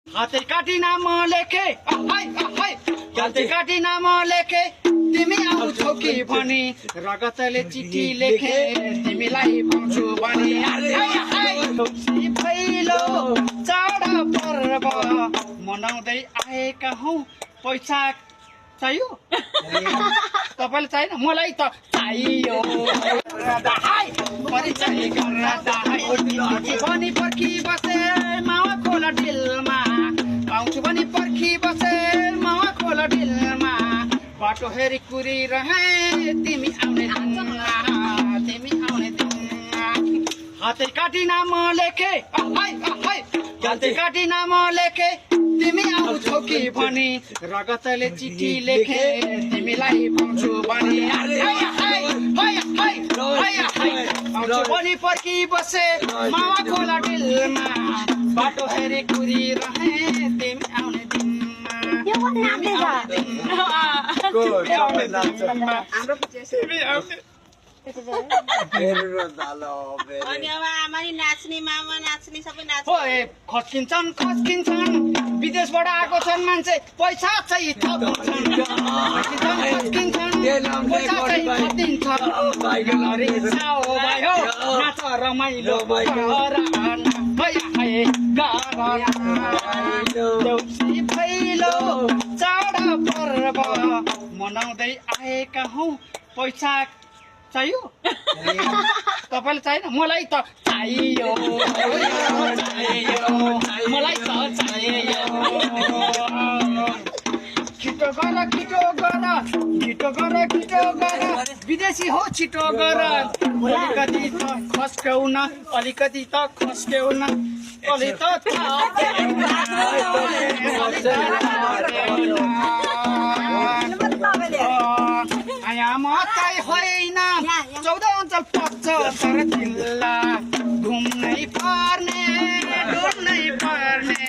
हाते काटी नाम लेखे हाते काटी नाम लेखे तिमी आउँछौ कि भनी रगतले चिठी लेखे तिमीलाई पाउँछु भनी भैलो चाड पर्व मनाउँदै आएका हौ पैसा चाहियो तपाईलाई चाहिएन मलाई त चाहियो पनि पर्खी बसे मावा खोला डिलमा पाउँछु भने पर्खी बसे मावा खोला डिलमा बाटो हेरी कुरी रहे तिमी आउने दिनमा हाते काटी नाम लेखे हाते काटी नाम लेखे तिमी आउँछौ कि भनी रगतले चिठी लेखे तिमीलाई पाउँछु भनी आउँछु भनी पर्खी बसे मावा खोला डिलमा बाटो हेरी कुरी रहे तिमी आउने खस्किन्छन् विदेशबाट आएको छन् मान्छे पैसा चाहिँ थपिन्छन् नाच रमाइलो भैलो चाड पर्व मनाउँदै आएका हौ पैसा चाहियो तपाईलाई चाहिएन मलाई त चाहियो मलाई त चाहियो छिटो गर विदेशी हो छिटो गर अलिकति त खस्क्यौ न अलिकति त खस्क्यौ न यहाँ मात्रै होइन 14 अञ्चल 75 जिल्ला घुम्नै पर्ने डुल्नै पर्ने